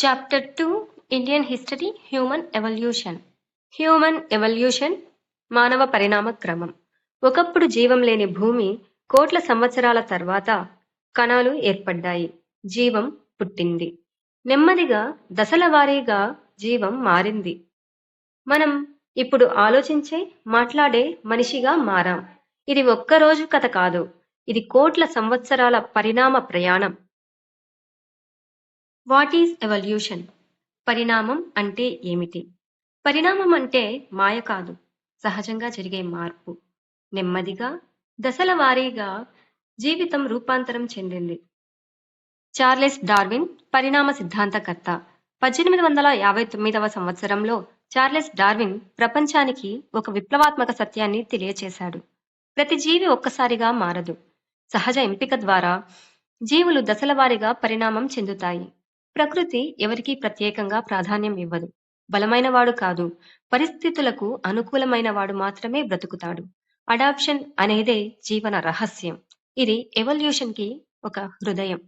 Chapter 2 Indian history human evolution. Human evolution మానవ పరిణామ క్రమం. ఒకప్పుడు జీవం లేని భూమి కోట్ల సంవత్సరాల తర్వాత కణాలు ఏర్పడ్డాయి. జీవం పుట్టింది. నెమ్మదిగా దశల వారీగా జీవం మారింది. మనం ఇప్పుడు ఆలోచించే, మాట్లాడే మనిషిగా మారాం. ఇది ఒక్కరోజు కథ కాదు. ఇది కోట్ల సంవత్సరాల పరిణామ ప్రయాణం. What is evolution? పరిణామం అంటే ఏమిటి? పరిణామం అంటే మాయ కాదు, సహజంగా జరిగే మార్పు. నెమ్మదిగా, దశల వారీగా జీవితం రూపాంతరం చెందింది. చార్లెస్ డార్విన్ పరిణామ సిద్ధాంతకర్త. 1859వ సంవత్సరంలో చార్లెస్ డార్విన్ ప్రపంచానికి ఒక విప్లవాత్మక సత్యాన్ని తెలియచేశాడు. ప్రతి జీవి ఒక్కసారిగా మారదు. సహజ ఎంపిక ద్వారా జీవులు దశల వారీగా పరిణామం చెందుతాయి. ప్రకృతి ఎవరికీ ప్రత్యేకంగా ప్రాధాన్యం ఇవ్వదు. బలమైనవాడు కాదు, పరిస్థితులకు అనుకూలమైన వాడు మాత్రమే బ్రతుకుతాడు. అడాప్షన్ అనేదే జీవన రహస్యం. ఇది ఎవల్యూషన్ కి ఒక హృదయం.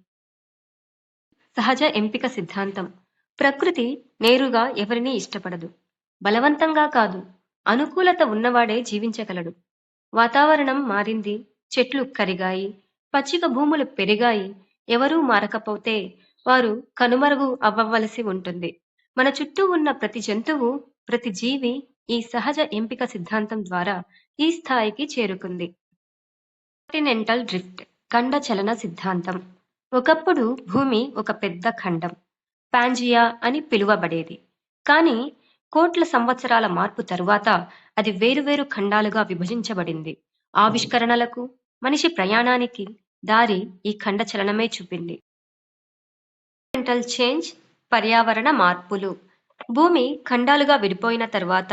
సహజ ఎంపిక సిద్ధాంతం. ప్రకృతి నేరుగా ఎవరినీ ఇష్టపడదు. బలవంతంగా కాదు, అనుకూలత ఉన్నవాడే జీవించగలడు. వాతావరణం మారింది, చెట్లు కరిగాయి, పచ్చిక భూములు పెరిగాయి. ఎవరూ మారకపోతే వారు కనుమరుగు అవ్వవలసి ఉంటుంది. మన చుట్టూ ఉన్న ప్రతి జంతువు, ప్రతి జీవి ఈ సహజ ఎంపిక సిద్ధాంతం ద్వారా ఈ స్థాయికి చేరుకుంది. కాంటినెంటల్ డ్రిఫ్ట్, ఖండ చలన సిద్ధాంతం. ఒకప్పుడు భూమి ఒక పెద్ద ఖండం, పాంజియా అని పిలువబడేది. కానీ కోట్ల సంవత్సరాల మార్పు తరువాత అది వేరువేరు ఖండాలుగా విభజించబడింది. ఆవిష్కరణలకు, మనిషి ప్రయాణానికి దారి ఈ ఖండ చలనమే చూపింది. ఎన్విరాన్మెంటల్ చేంజ్, పర్యావరణ మార్పులు. భూమి ఖండాలుగా విడిపోయిన తర్వాత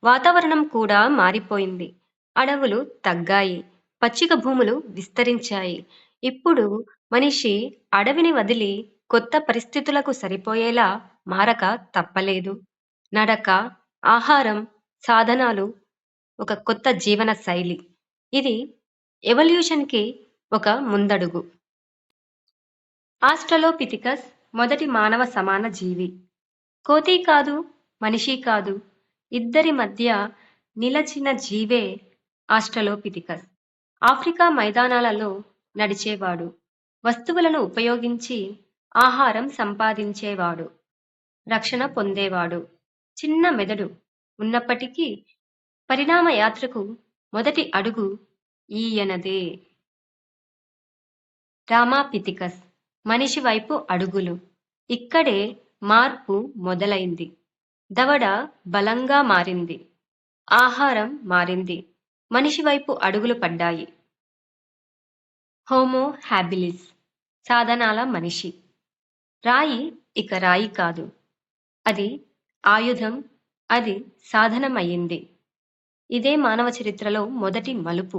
వాతావరణం కూడా మారిపోయింది. అడవులు తగ్గాయి, పచ్చిక భూములు విస్తరించాయి. ఇప్పుడు మనిషి అడవిని వదిలి కొత్త పరిస్థితులకు సరిపోయేలా మారక తప్పలేదు. నడక, ఆహారం, సాధనాలు, ఒక కొత్త జీవన శైలి. ఇది ఎవల్యూషన్కి ఒక ముందడుగు. ఆస్ట్రలోపిథికస్ మొదటి మానవ సమాన జీవి. కోతి కాదు, మనిషి కాదు, ఇద్దరి మధ్య నిలచిన జీవే ఆస్ట్రలోపిథికస్. ఆఫ్రికా మైదానాలలో నడిచేవాడు. వస్తువులను ఉపయోగించి ఆహారం సంపాదించేవాడు. రక్షణ పొందేవాడు. చిన్న మెదడు ఉన్నప్పటికీ పరిణామ యాత్రకు మొదటి అడుగు ఈయనదే. రామాపిథికస్, మనిషి వైపు అడుగులు. ఇక్కడే మార్పు మొదలైంది. దవడ బలంగా మారింది, ఆహారం మారింది, మనిషి వైపు అడుగులు పడ్డాయి. హోమో హ్యాబిలిస్, సాధనాల మనిషి. రాయి ఇక రాయి కాదు, అది ఆయుధం, అది సాధనమయ్యింది. ఇదే మానవ చరిత్రలో మొదటి మలుపు.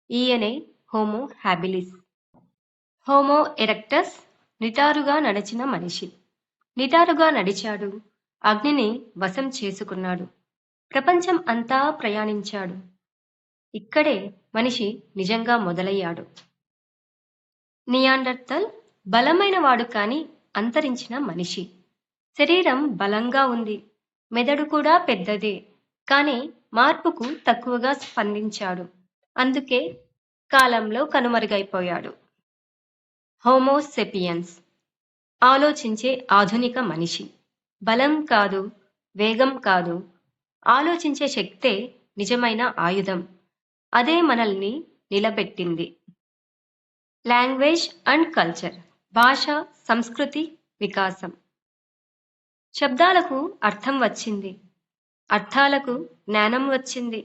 ఈయనే హోమో హ్యాబిలిస్. హోమో ఎరెక్టస్, నిటారుగా నడిచిన మనిషి. నిటారుగా నడిచాడు, అగ్నిని వశం చేసుకున్నాడు, ప్రపంచం అంతా ప్రయాణించాడు. ఇక్కడే మనిషి నిజంగా మొదలయ్యాడు. నియాండర్తల్, బలమైన వాడు కాని అంతరించిన మనిషి. శరీరం బలంగా ఉంది, మెదడు కూడా పెద్దదే, కానీ మార్పుకు తక్కువగా స్పందించాడు. అందుకే కాలంలో కనుమరుగైపోయాడు. హోమోసెపియన్స్, ఆలోచించే ఆధునిక మనిషి. బలం కాదు, వేగం కాదు, ఆలోచించే శక్తే నిజమైన ఆయుధం. అదే మనల్ని నిలబెట్టింది. లాంగ్వేజ్ అండ్ కల్చర్, భాష, సంస్కృతి, వికాసం. శబ్దాలకు అర్థం వచ్చింది, అర్థాలకు జ్ఞానం వచ్చింది.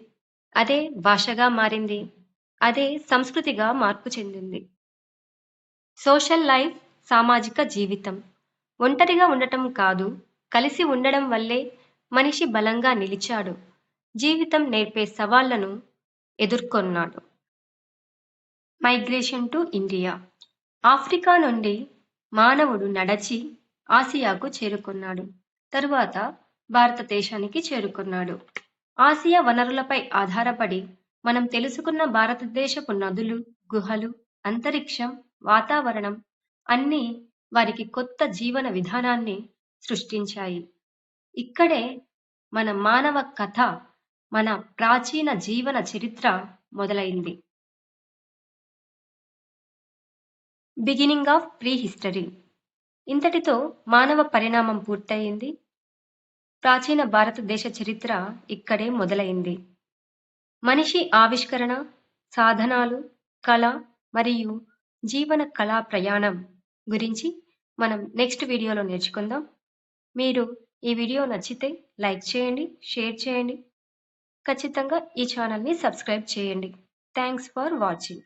అదే భాషగా మారింది, అదే సంస్కృతిగా మార్పు చెందింది. సోషల్ లైఫ్, సామాజిక జీవితం. ఒంటరిగా ఉండటం కాదు, కలిసి ఉండడం వల్లే మనిషి బలంగా నిలిచాడు. జీవితం నేర్పే సవాళ్లను ఎదుర్కొన్నాడు. Migration to India. ఆఫ్రికా నుండి మానవుడు నడచి ఆసియాకు చేరుకున్నాడు. తరువాత భారతదేశానికి చేరుకున్నాడు. ఆసియా వనరులపై ఆధారపడి మనం తెలుసుకున్న భారతదేశపు నదులు, గుహలు, అంతరిక్షం, వాతావరణం అన్నీ వారికి కొత్త జీవన విధానాన్ని సృష్టించాయి. ఇక్కడే మన మానవ కథ, మన ప్రాచీన జీవన చరిత్ర మొదలైంది. Beginning of pre history. ఇంతటితో మానవ పరిణామం పూర్తయింది. ప్రాచీన భారతదేశ చరిత్ర ఇక్కడే మొదలైంది. మనిషి ఆవిష్కరణ, సాధనాలు, కళ మరియు జీవన కళా ప్రయాణం గురించి మనం నెక్స్ట్ వీడియోలో నేర్చుకుందాం. మీరు ఈ వీడియో నచ్చితే లైక్ చేయండి, షేర్ చేయండి. ఖచ్చితంగా ఈ ఛానల్ని సబ్స్క్రైబ్ చేయండి. Thanks for watching.